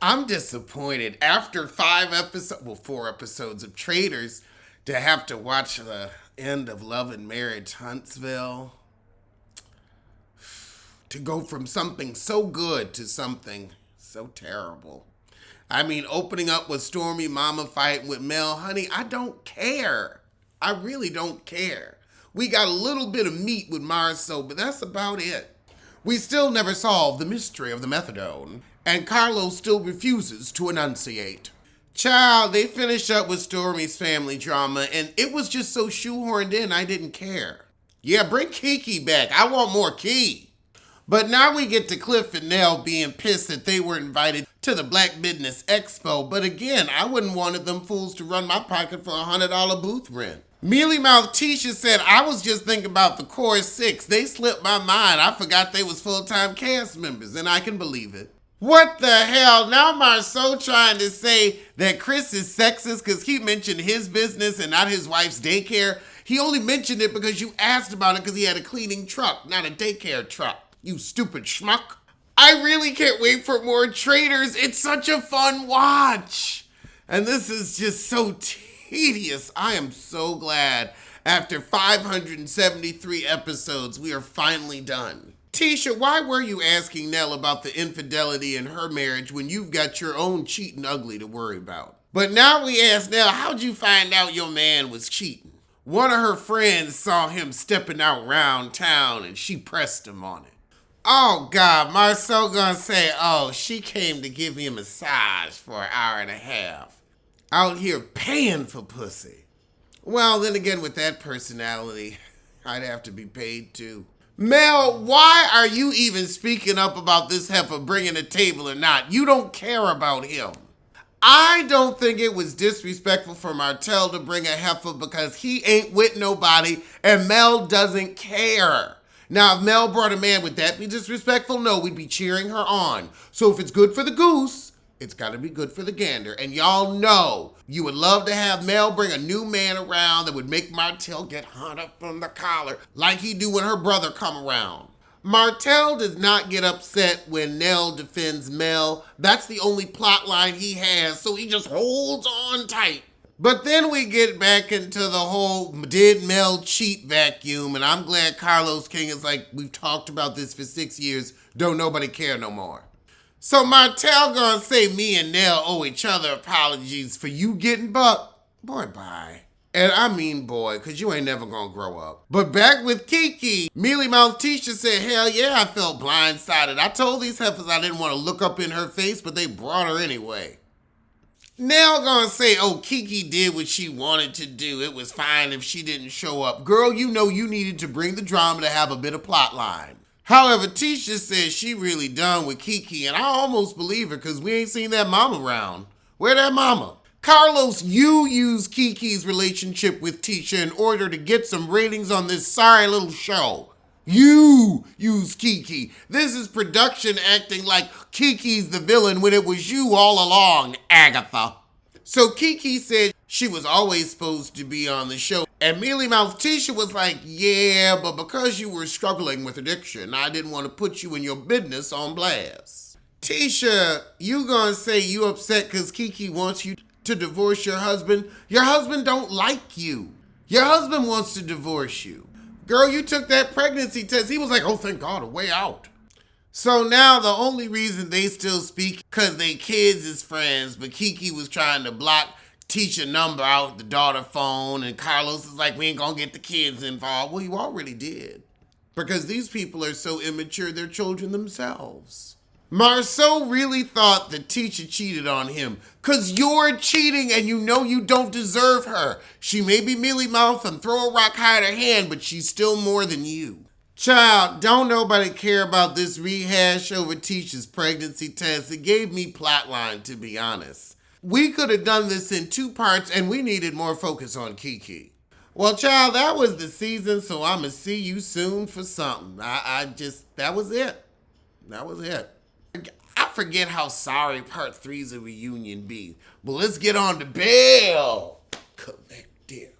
I'm disappointed. After 4 episodes of Traitors, to have to watch the end of Love and Marriage Huntsville, to go from something so good to something so terrible. I mean, opening up with Stormy, Mama fighting with Mel, honey, I don't care. I really don't care. We got a little bit of meat with Marceau, but that's about it. We still never solved the mystery of the methadone, and Carlos still refuses to enunciate. Child, they finished up with Stormy's family drama, and it was just so shoehorned in, I didn't care. Yeah, bring Kiki back. I want more Key. But now we get to Cliff and Nell being pissed that they were invited to the Black Business Expo. But again, I wouldn't wanted them fools to run my pocket for $100 booth rent. Mealy Mouth Tisha said, I was just thinking about the Core 6. They slipped my mind. I forgot they was full-time cast members, and I can believe it. What the hell? Now Marceau trying to say that Chris is sexist because he mentioned his business and not his wife's daycare. He only mentioned it because you asked about it because he had a cleaning truck, not a daycare truck. You stupid schmuck. I really can't wait for more Traitors. It's such a fun watch. And this is just so tedious. I am so glad after 573 episodes, we are finally done. Tisha, why were you asking Nell about the infidelity in her marriage when you've got your own cheating ugly to worry about? But now we ask Nell, how'd you find out your man was cheating? One of her friends saw him stepping out round town and she pressed him on it. Oh God, Marceau gonna say, oh, she came to give me a massage for an hour and a half. Out here paying for pussy. Well, then again, with that personality, I'd have to be paid too. Mel, why are you even speaking up about this heifer bringing a table or not? You don't care about him. I don't think it was disrespectful for Martell to bring a heifer because he ain't with nobody and Mel doesn't care. Now, if Mel brought a man, would that be disrespectful? No, we'd be cheering her on. So if it's good for the goose, it's got to be good for the gander. And y'all know you would love to have Mel bring a new man around that would make Martell get hung up from the collar like he do when her brother come around. Martell does not get upset when Nell defends Mel. That's the only plot line he has, so he just holds on tight. But then we get back into the whole did Mel cheat vacuum, and I'm glad Carlos King is like, we've talked about this for 6 years, don't nobody care no more. So Martell gonna say me and Nell owe each other apologies for you getting bucked. Boy, bye. And I mean boy, because you ain't never gonna grow up. But back with Kiki, Mealy Mouth Tisha said, hell yeah, I felt blindsided. I told these heifers I didn't want to look up in her face, but they brought her anyway. Nell gonna say, oh, Kiki did what she wanted to do. It was fine if she didn't show up. Girl, you know you needed to bring the drama to have a bit of plot line. However, Tisha says she really done with Kiki, and I almost believe her because we ain't seen that mama around. Where that mama? Carlos, you use Kiki's relationship with Tisha in order to get some ratings on this sorry little show. You use Kiki. This is production acting like Kiki's the villain when it was you all along, Agatha. So Kiki said she was always supposed to be on the show. And Mealy Mouth Tisha was like, yeah, but because you were struggling with addiction, I didn't want to put you and your business on blast. Tisha, you gonna say you upset because Kiki wants you to divorce your husband? Your husband don't like you. Your husband wants to divorce you. Girl, you took that pregnancy test. He was like, oh, thank God, a way out. So now the only reason they still speak because they kids is friends, but Kiki was trying to block Tisha number out the daughter phone, and Carlos is like, we ain't gonna get the kids involved. Well, you already did. Because these people are so immature, they're children themselves. Marceau really thought that Tisha cheated on him because you're cheating and you know you don't deserve her. She may be mealy mouth and throw a rock hide her hand, but she's still more than you. Child, don't nobody care about this rehash over Tisha's pregnancy test. It gave me plotline, to be honest. We could have done this in 2 parts and we needed more focus on Kiki. Well, child, that was the season, so I'ma see you soon for something. That was it. That was it. I forget how sorry part 3's a reunion be. But let's get on to Belle Collective.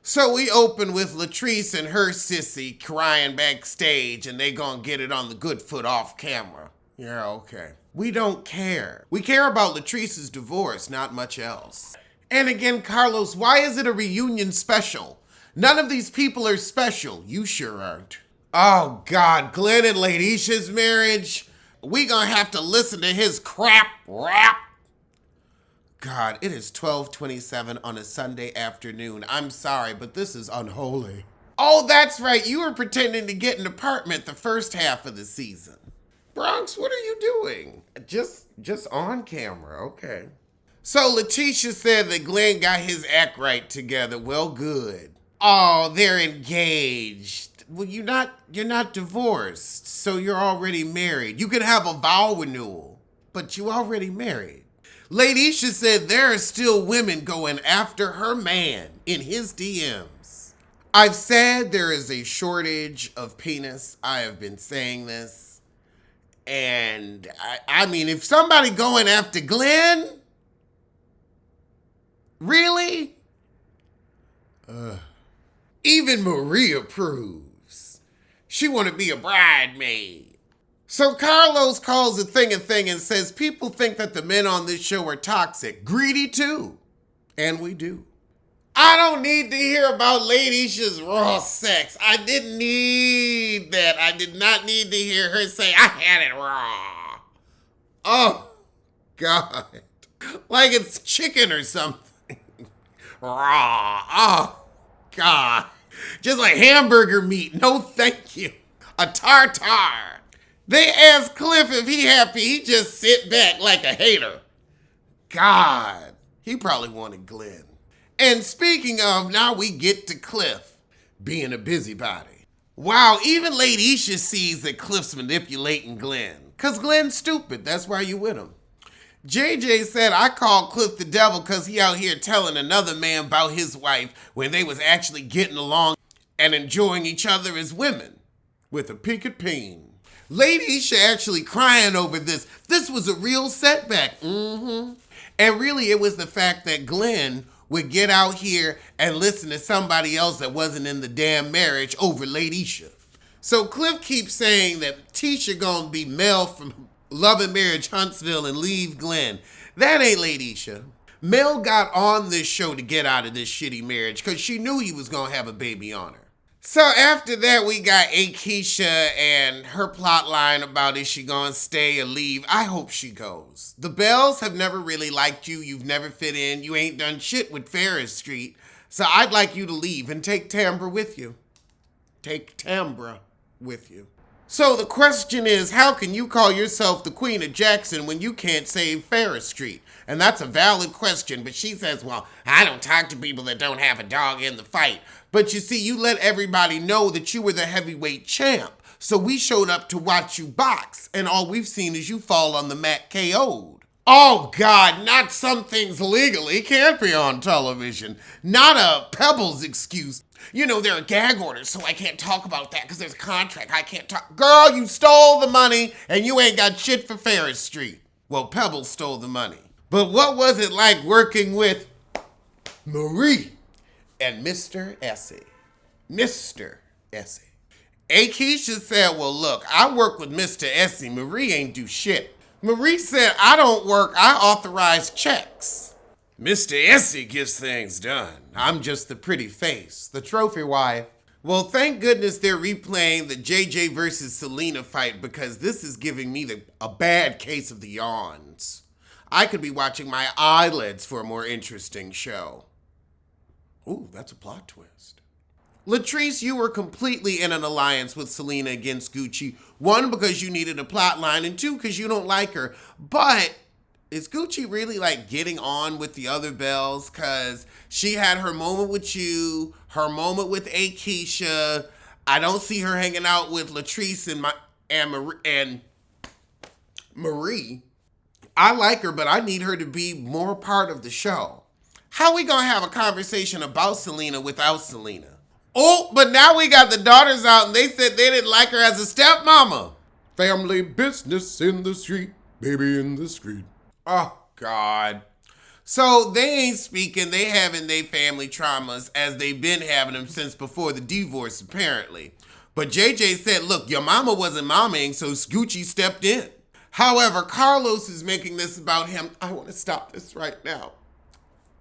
So we open with Latrice and her sissy crying backstage, and they gonna get it on the good foot off camera. Yeah, okay. We don't care. We care about Latrice's divorce, not much else. And again, Carlos, why is it a reunion special? None of these people are special. You sure aren't. Oh, God, Glenn and Latisha's marriage? We gonna have to listen to his crap rap? God, it is 12:27 on a Sunday afternoon. I'm sorry, but this is unholy. Oh, that's right. You were pretending to get an apartment the first half of the season. Bronx, what are you doing? Just on camera, okay. So Letitia said that Glenn got his act right together. Well, good. Oh, they're engaged. Well, you're not divorced, so you're already married. You could have a vow renewal, but you already married. Latisha said there are still women going after her man in his DMs. I've said there is a shortage of penis. I have been saying this. And I mean, if somebody going after Glenn, really? Even Marie approves. She want to be a bridesmaid. So Carlos calls a thing and says people think that the men on this show are toxic. Greedy too. And we do. I don't need to hear about Latisha's raw sex. I didn't need that. I did not need to hear her say, I had it raw. Oh, God. Like it's chicken or something. Raw. Oh, God. Just like hamburger meat. No, thank you. A tartare. They asked Cliff if he happy. He just sit back like a hater. God. He probably wanted Glenn. And speaking of, now we get to Cliff being a busybody. Wow, even Latisha sees that Cliff's manipulating Glenn. Because Glenn's stupid. That's why you with him. JJ said, I called Cliff the devil because he out here telling another man about his wife when they was actually getting along and enjoying each other as women. With a picket peen. Latisha actually crying over this. This was a real setback. And really it was the fact that Glenn would get out here and listen to somebody else that wasn't in the damn marriage over Latisha. So Cliff keeps saying that Tisha gonna be Mel from Love and Marriage Huntsville and leave Glenn. That ain't Latisha. Mel got on this show to get out of this shitty marriage because she knew he was gonna have a baby on her. So after that, we got Akeisha and her plot line about is she gonna stay or leave. I hope she goes. The Bells have never really liked you. You've never fit in. You ain't done shit with Ferris Street. So I'd like you to leave and take Tambra with you. Take Tambra with you. So the question is, how can you call yourself the Queen of Jackson when you can't save Ferris Street? And that's a valid question, but she says, well, I don't talk to people that don't have a dog in the fight. But you see, you let everybody know that you were the heavyweight champ. So we showed up to watch you box, and all we've seen is you fall on the mat KO'd. Oh, God, not some things legally can't be on television. Not a Pebbles excuse. You know, there are gag orders, so I can't talk about that because there's a contract. I can't talk. Girl, you stole the money, and you ain't got shit for Ferris Street. Well, Pebbles stole the money. But what was it like working with Marie and Mr. Essie? Mr. Essie. Akeisha said, well, look, I work with Mr. Essie. Marie ain't do shit. Marie said, I don't work. I authorize checks. Mr. Essie gets things done. I'm just the pretty face, the trophy wife. Well, thank goodness they're replaying the JJ versus Selena fight because this is giving me a bad case of the yawns. I could be watching my eyelids for a more interesting show. Ooh, that's a plot twist. Latrice, you were completely in an alliance with Selena against Gucci. One, because you needed a plot line, and two, because you don't like her. But is Gucci really like getting on with the other Bells? Because she had her moment with you, her moment with Akeisha. I don't see her hanging out with Latrice and Marie. I like her, but I need her to be more part of the show. How we gonna have a conversation about Selena without Selena? Oh, but now we got the daughters out and they said they didn't like her as a stepmama. Family business in the street, baby in the street. Oh, God. So they ain't speaking. They having their family traumas as they've been having them since before the divorce, apparently. But JJ said, look, your mama wasn't momming, so Gucci stepped in. However, Carlos is making this about him. I want to stop this right now.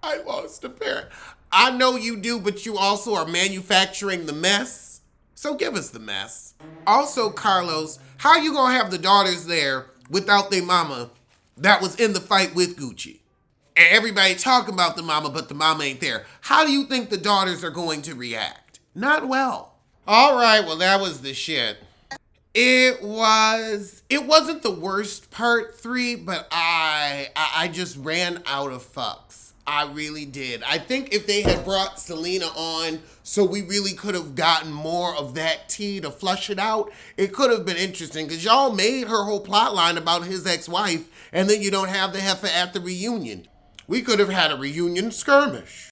I lost a parent. I know you do, but you also are manufacturing the mess. So give us the mess. Also, Carlos, how you gonna have the daughters there without their mama that was in the fight with Gucci? And everybody talking about the mama, but the mama ain't there. How do you think the daughters are going to react? Not well. All right, well, that was the shit. It wasn't the worst part 3, but I just ran out of fucks. I really did. I think if they had brought Selena on so we really could have gotten more of that tea to flush it out, it could have been interesting because y'all made her whole plot line about his ex-wife and then you don't have the heifer at the reunion. We could have had a reunion skirmish.